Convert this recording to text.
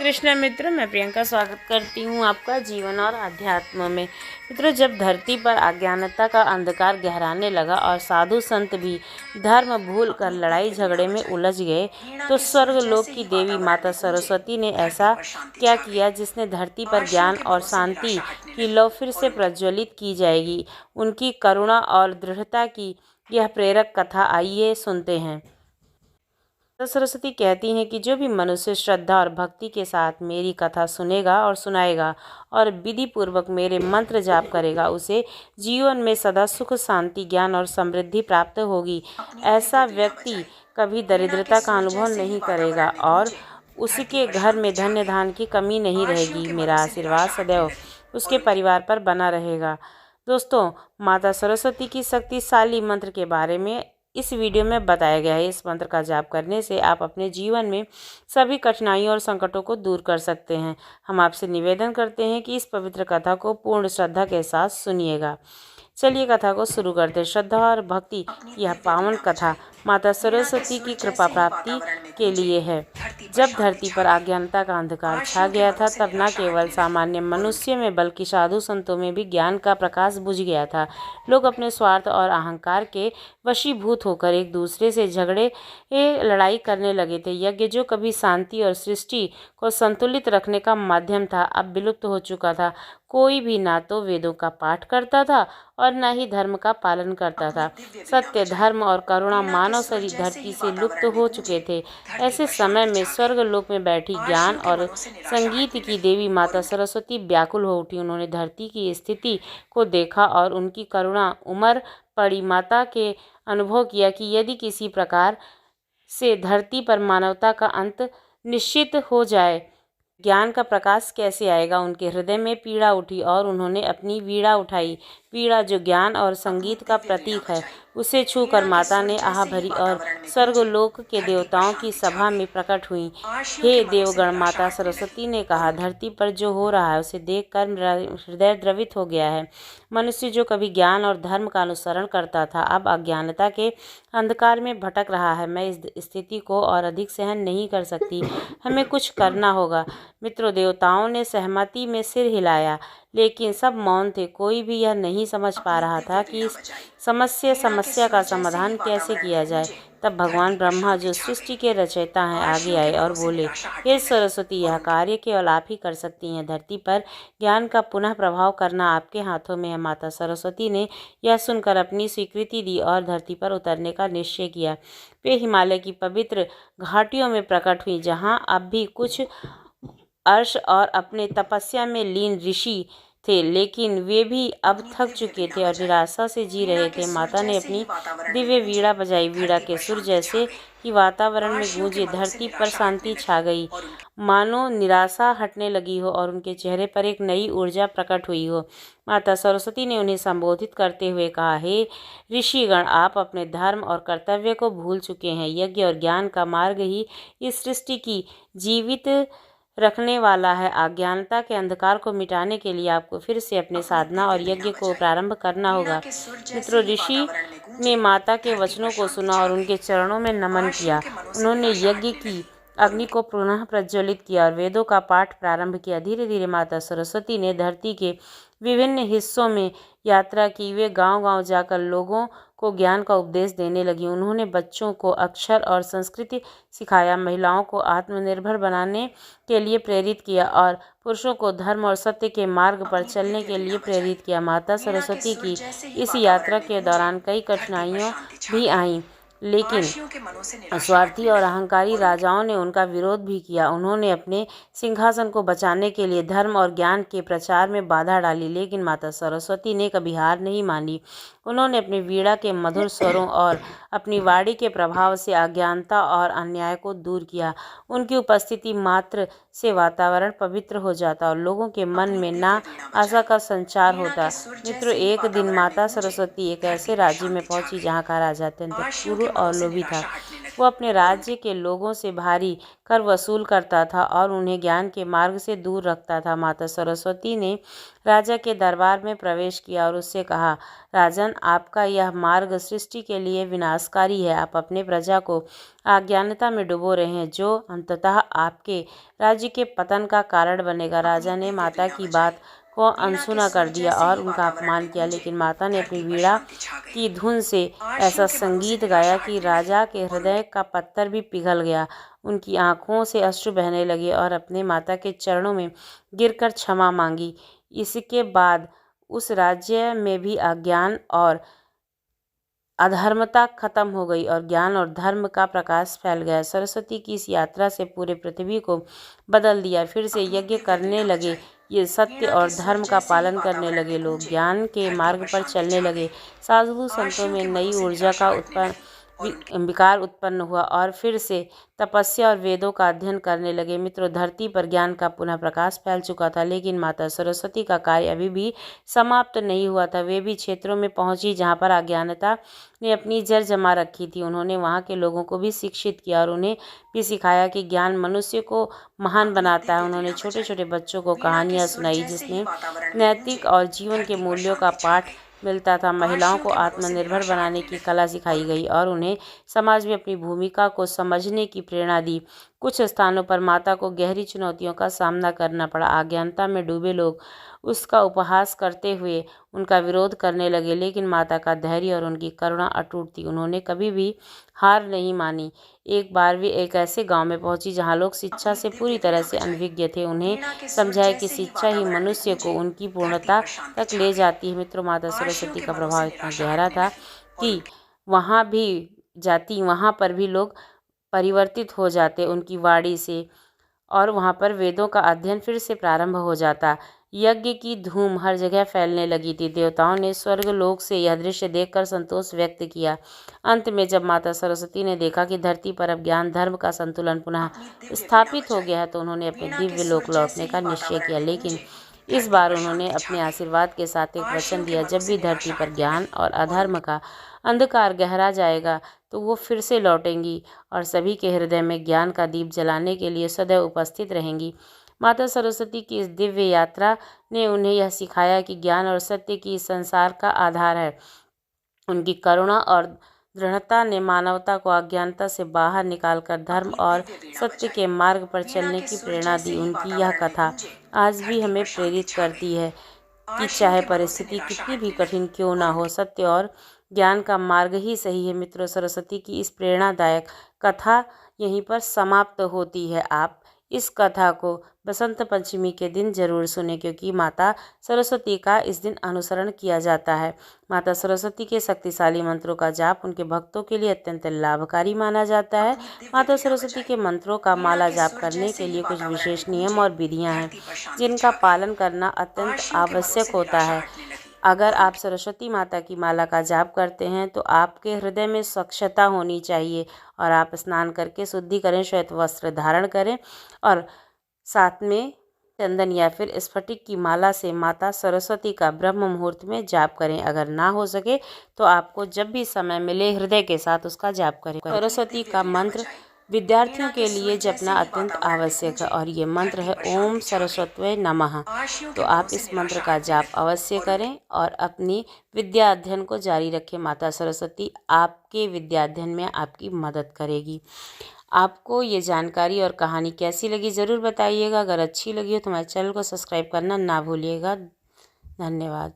कृष्ण मित्र, मैं प्रियंका स्वागत करती हूँ आपका जीवन और अध्यात्म में। मित्रों, जब धरती पर अज्ञानता का अंधकार गहराने लगा और साधु संत भी धर्म भूल कर लड़ाई झगड़े में उलझ गए, तो स्वर्गलोक की देवी माता सरस्वती ने ऐसा क्या किया जिसने धरती पर ज्ञान और शांति की लौ फिर से प्रज्वलित की जाएगी। उनकी करुणा और दृढ़ता की यह प्रेरक कथा आइए सुनते हैं। तो सरस्वती कहती हैं कि जो भी मनुष्य श्रद्धा और भक्ति के साथ मेरी कथा सुनेगा और सुनाएगा और विधि पूर्वक मेरे मंत्र जाप करेगा, उसे जीवन में सदा सुख, शांति, ज्ञान और समृद्धि प्राप्त होगी। ऐसा व्यक्ति कभी दरिद्रता का अनुभव नहीं करेगा और उसके घर में धन्य धान की कमी नहीं रहेगी। मेरा आशीर्वाद सदैव उसके परिवार पर बना रहेगा। दोस्तों, माता सरस्वती की शक्तिशाली मंत्र के बारे में इस वीडियो में बताया गया है। इस मंत्र का जाप करने से आप अपने जीवन में सभी कठिनाइयों और संकटों को दूर कर सकते हैं। हम आपसे निवेदन करते हैं कि इस पवित्र कथा को पूर्ण श्रद्धा के साथ सुनिएगा। चलिए कथा को शुरू करते हैं। श्रद्धा और भक्ति, यह पावन कथा माता सरस्वती की कृपा प्राप्ति के लिए है। जब धरती पर अज्ञानता का अंधकार छा गया था, तब न केवल सामान्य मनुष्य में बल्कि साधु संतों में भी ज्ञान का प्रकाश बुझ गया था। लोग अपने स्वार्थ और अहंकार के वशीभूत होकर एक दूसरे से झगड़े लड़ाई करने लगे थे। यज्ञ, जो कभी शांति और सृष्टि को संतुलित रखने का माध्यम था, अब विलुप्त हो चुका था। कोई भी ना तो वेदों का पाठ करता था और न ही धर्म का पालन करता था। सत्य, धर्म और करुणा मानव शरीर धरती से लुप्त हो चुके थे। ऐसे समय में स्वर्गलोक में बैठी ज्ञान और संगीत की देवी माता सरस्वती व्याकुल हो उठी। उन्होंने धरती की स्थिति को देखा और उनकी करुणा उमड़ पड़ी। माता के अनुभव किया कि यदि किसी प्रकार से धरती पर मानवता का अंत निश्चित हो जाए, ज्ञान का प्रकाश कैसे आएगा। उनके हृदय में पीड़ा उठी और उन्होंने अपनी वीणा उठाई। वीणा, जो ज्ञान और संगीत का प्रतीक है, उसे छूकर माता ने आह भरी और स्वर्गलोक के देवताओं की सभा में प्रकट हुई। हे देवगण, माता सरस्वती ने कहा, धरती पर जो हो रहा है उसे देखकर मेरा हृदय द्रवित हो गया है। मनुष्य जो कभी ज्ञान और धर्म का अनुसरण करता था, अब अज्ञानता के अंधकार में भटक रहा है। मैं इस स्थिति को और अधिक सहन नहीं कर सकती। हमें कुछ करना होगा। मित्रों, देवताओं ने सहमति में सिर हिलाया, लेकिन सब मौन थे। कोई भी यह नहीं समझ पा रहा था कि इस समस्या का समाधान कैसे किया जाए। तब भगवान ब्रह्मा, जो सृष्टि के रचयिता हैं, आगे आए और बोले, हे सरस्वती, यह कार्य केवल आप ही कर सकती हैं। धरती पर ज्ञान का पुनः प्रभाव करना आपके हाथों में है। माता सरस्वती ने यह सुनकर अपनी स्वीकृति दी और धरती पर उतरने का निश्चय किया। वे हिमालय की पवित्र घाटियों में प्रकट हुई, जहाँ अब भी कुछ अर्श और अपने तपस्या में लीन ऋषि थे, लेकिन वे भी अब थक चुके थे और निराशा से जी रहे थे। माता ने अपनी दिव्य वीणा बजाई। वीणा के सुर जैसे ही वातावरण में गूंजे, धरती पर शांति छा गई, मानो निराशा हटने लगी हो और उनके चेहरे पर एक नई ऊर्जा प्रकट हुई हो। माता सरस्वती ने उन्हें संबोधित करते हुए कहा, हे ऋषिगण, आप अपने धर्म और कर्तव्य को भूल चुके हैं। यज्ञ और ज्ञान का मार्ग ही इस सृष्टि की जीवित रखने वाला है। अज्ञानता के अंधकार को मिटाने के लिए आपको फिर से अपने साधना और यज्ञ को प्रारंभ करना होगा। मित्रों, ऋषि ने माता के वचनों को सुना और उनके चरणों में नमन किया। उन्होंने यज्ञ की अग्नि को पुनः प्रज्वलित किया और वेदों का पाठ प्रारंभ किया। धीरे धीरे माता सरस्वती ने धरती के विभिन्न हिस्सों में यात्रा की। वे गांव-गांव जाकर लोगों को ज्ञान का उपदेश देने लगी। उन्होंने बच्चों को अक्षर और संस्कृति सिखाया, महिलाओं को आत्मनिर्भर बनाने के लिए प्रेरित किया और पुरुषों को धर्म और सत्य के मार्ग पर चलने के लिए प्रेरित किया। माता सरस्वती की इस यात्रा के दौरान कई कठिनाइयाँ भी आईं, लेकिन स्वार्थी और अहंकारी राजाओं ने उनका विरोध भी किया। उन्होंने अपने सिंहासन को बचाने के लिए धर्म और ज्ञान के प्रचार में बाधा डाली, लेकिन माता सरस्वती ने कभी हार नहीं मानी। उन्होंने अपनी वीणा के मधुर स्वरों और अपनी वाणी के प्रभाव से अज्ञानता और अन्याय को दूर किया। उनकी उपस्थिति मात्र से वातावरण पवित्र हो जाता और लोगों के मन में ना आशा का संचार होता। मित्रों, एक दिन माता सरस्वती एक ऐसे राज्य में पहुंची जहां का राजा अत्यंत क्रूर और लोभी था। वो अपने राज्य के लोगों से भारी कर वसूल करता था और उन्हें ज्ञान के मार्ग से दूर रखता था। माता सरस्वती ने राजा के दरबार में प्रवेश किया और उससे कहा, राजन, आपका यह मार्ग सृष्टि के लिए विनाशकारी है। आप अपने प्रजा को अज्ञानता में डुबो रहे हैं, जो अंततः आपके राज्य के पतन का कारण बनेगा। राजा ने माता की बात को अनसुना कर दिया और उनका अपमान किया, लेकिन माता ने अपनी वीणा की धुन से ऐसा संगीत गाया कि राजा के हृदय का पत्थर भी पिघल गया। उनकी आंखों से अश्रु बहने लगे और अपने माता के चरणों में गिरकर क्षमा मांगी। इसके बाद उस राज्य में भी अज्ञान और अधर्मता खत्म हो गई और ज्ञान और धर्म का प्रकाश फैल गया। सरस्वती की इस यात्रा से पूरे पृथ्वी को बदल दिया। फिर से यज्ञ करने लगे, ये सत्य और धर्म का पालन करने लगे, लोग ज्ञान के मार्ग पर चलने लगे। साधु संतों में नई ऊर्जा का विकार उत्पन्न हुआ और फिर से तपस्या और वेदों का अध्ययन करने लगे। मित्रों, धरती पर ज्ञान का पुनः प्रकाश फैल चुका था, लेकिन माता सरस्वती का कार्य अभी भी समाप्त नहीं हुआ था। वे भी क्षेत्रों में पहुंची जहां पर अज्ञानता ने अपनी जड़ जमा रखी थी। उन्होंने वहां के लोगों को भी शिक्षित किया और उन्हें भी सिखाया कि ज्ञान मनुष्य को महान बनाता है। उन्होंने छोटे छोटे बच्चों को कहानियाँ सुनाई जिसमें नैतिक और जीवन के मूल्यों का पाठ मिलता था। महिलाओं को आत्मनिर्भर बनाने की कला सिखाई गई और उन्हें समाज में अपनी भूमिका को समझने की प्रेरणा दी। कुछ स्थानों पर माता को गहरी चुनौतियों का सामना करना पड़ा। अज्ञानता में डूबे लोग उसका उपहास करते हुए उनका विरोध करने लगे, लेकिन माता का धैर्य और उनकी करुणा अटूट थी। उन्होंने कभी भी हार नहीं मानी। एक बार वे एक ऐसे गांव में पहुंची जहां लोग शिक्षा से पूरी तरह से अनभिज्ञ थे। उन्हें समझाया कि शिक्षा ही मनुष्य को उनकी पूर्णता तक ले जाती है। मित्रों, माता सरस्वती का प्रभाव इतना गहरा था कि वहाँ पर भी लोग परिवर्तित हो जाते उनकी वाणी से, और वहाँ पर वेदों का अध्ययन फिर से प्रारंभ हो जाता। यज्ञ की धूम हर जगह फैलने लगी थी। देवताओं ने स्वर्गलोक से यह दृश्य देखकर संतोष व्यक्त किया। अंत में जब माता सरस्वती ने देखा कि धरती पर अब ज्ञान धर्म का संतुलन पुनः स्थापित हो गया है, तो उन्होंने अपने दिव्य लोक लौटने का निश्चय किया। लेकिन इस बार उन्होंने अपने आशीर्वाद के साथ एक वचन दिया, जब भी धरती पर ज्ञान और अधर्म का अंधकार गहरा जाएगा तो वो फिर से लौटेंगी और सभी के हृदय में ज्ञान का दीप जलाने के लिए सदैव उपस्थित रहेंगी। माता सरस्वती की इस दिव्य यात्रा ने उन्हें यह सिखाया कि ज्ञान और सत्य की इस संसार का आधार है। उनकी करुणा और दृढ़ता ने मानवता को अज्ञानता से बाहर निकालकर धर्म और सत्य के मार्ग पर चलने की प्रेरणा दी। उनकी यह कथा आज भी हमें प्रेरित करती है कि चाहे परिस्थिति कितनी भी कठिन क्यों ना हो, सत्य और ज्ञान का मार्ग ही सही है। मित्रों, सरस्वती की इस प्रेरणादायक कथा यहीं पर समाप्त होती है। आप इस कथा को बसंत पंचमी के दिन जरूर सुने, क्योंकि माता सरस्वती का इस दिन अनुसरण किया जाता है। माता सरस्वती के शक्तिशाली मंत्रों का जाप उनके भक्तों के लिए अत्यंत लाभकारी माना जाता है। माता सरस्वती के मंत्रों का माला जाप करने के लिए कुछ विशेष नियम और विधियां हैं, जिनका पालन करना अत्यंत आवश्यक होता है। अगर आप सरस्वती माता की माला का जाप करते हैं तो आपके हृदय में स्वच्छता होनी चाहिए और आप स्नान करके शुद्धि करें, श्वेत वस्त्र धारण करें और साथ में चंदन या फिर स्फटिक की माला से माता सरस्वती का ब्रह्म मुहूर्त में जाप करें। अगर ना हो सके तो आपको जब भी समय मिले हृदय के साथ उसका जाप करें। सरस्वती का मंत्र विद्यार्थियों के लिए जपना अत्यंत आवश्यक है और ये मंत्र है ओम सरस्वत्यै नमः। तो आप इस मंत्र का जाप अवश्य करें और अपनी विद्या अध्ययन को जारी रखें। माता सरस्वती आपके विद्या अध्ययन में आपकी मदद करेगी। आपको ये जानकारी और कहानी कैसी लगी ज़रूर बताइएगा। अगर अच्छी लगी हो तो हमारे चैनल को सब्सक्राइब करना ना भूलिएगा। धन्यवाद।